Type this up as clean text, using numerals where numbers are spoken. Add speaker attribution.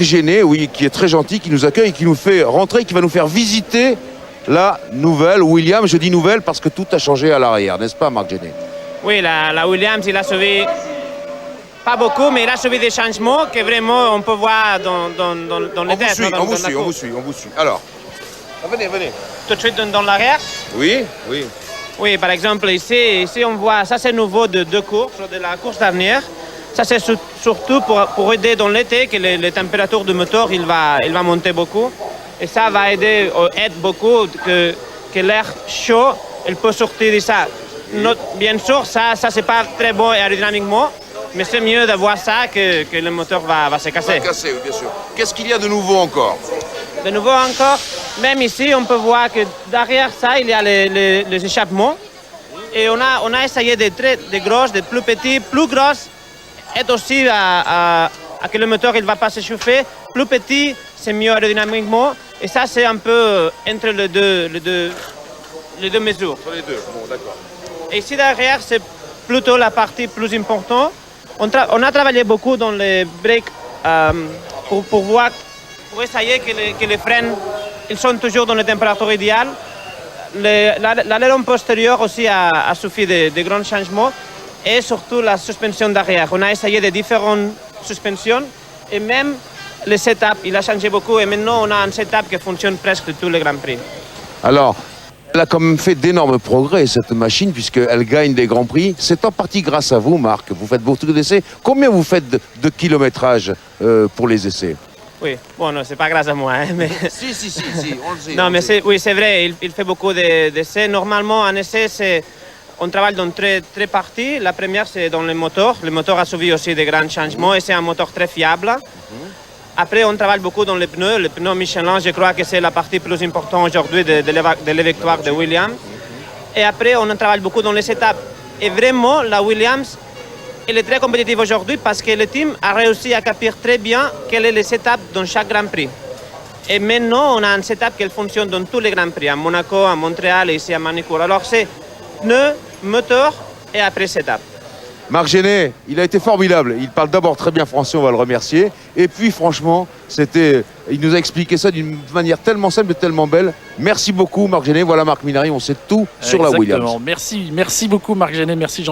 Speaker 1: Marc Géné, oui, qui est très gentil, qui nous accueille et qui nous fait rentrer, qui va nous faire visiter la nouvelle Williams. Je dis nouvelle parce que tout a changé à l'arrière, n'est-ce pas, Marc Géné?
Speaker 2: Oui, la Williams, il a subi, pas beaucoup, mais il a subi des changements que vraiment on peut voir dans les tests.
Speaker 1: On vous suit. Alors, venez.
Speaker 2: Tout de suite dans l'arrière.
Speaker 1: Oui.
Speaker 2: Oui, par exemple, ici on voit, ça c'est nouveau de deux courses, de la course dernière. Ça c'est surtout pour aider dans l'été que les températures du moteur il va monter beaucoup. Et ça va aide beaucoup que l'air chaud il peut sortir de ça. Bien sûr, ça c'est pas très bon aérodynamiquement, mais c'est mieux d'avoir ça que le moteur va se casser.
Speaker 1: Oui, bien sûr. Qu'est-ce qu'il y a de nouveau encore?
Speaker 2: De nouveau encore, même ici, on peut voir que derrière ça, il y a les échappements. Et on a essayé des grosses, des plus petits, plus grosses, et aussi à que le moteur il va pas s'échauffer. Plus petit, c'est mieux aérodynamiquement. Et ça, c'est un peu entre les deux mesures.
Speaker 1: Sur les deux, bon, d'accord.
Speaker 2: Et ici derrière, c'est plutôt la partie plus importante. On a travaillé beaucoup dans les breaks pour voir, pour essayer que les freins ils sont toujours dans les températures idéales. L'aileron postérieur aussi a suffi de grands changements et surtout la suspension d'arrière. On a essayé de différentes suspensions et même le setup, il a changé beaucoup et maintenant on a un setup qui fonctionne presque tous les Grands Prix.
Speaker 1: Alors, elle a quand même fait d'énormes progrès, cette machine, puisqu'elle gagne des Grands Prix. C'est en partie grâce à vous, Marc. Vous faites beaucoup d'essais. Combien vous faites de kilométrage pour les essais?
Speaker 2: Oui, bon, non, c'est pas grâce à moi, hein, mais...
Speaker 1: Si, on le sait.
Speaker 2: Non, mais oui, c'est vrai, il fait beaucoup d'essais. Normalement, un essai, on travaille dans très parties. La première, c'est dans le moteur. Le moteur a subi aussi de grands changements et c'est un moteur très fiable. Après, on travaille beaucoup dans les pneus. Le pneu Michelin, je crois que c'est la partie plus importante aujourd'hui de la victoire de Williams. Et après, on travaille beaucoup dans les setups. Et vraiment, la Williams, elle est très compétitive aujourd'hui parce que le team a réussi à capter très bien quel est le setup dans chaque Grand Prix. Et maintenant, on a un setup qui fonctionne dans tous les Grands Prix, à Monaco, à Montréal et ici à Manicourt. Alors, c'est pneus, moteur et après setup.
Speaker 1: Marc Géné, il a été formidable. Il parle d'abord très bien français, on va le remercier. Et puis, franchement, il nous a expliqué ça d'une manière tellement simple et tellement belle. Merci beaucoup, Marc Géné. Voilà Marc Minary, on sait tout sur la Williams.
Speaker 3: Merci beaucoup, Marc Géné. Merci, Jean.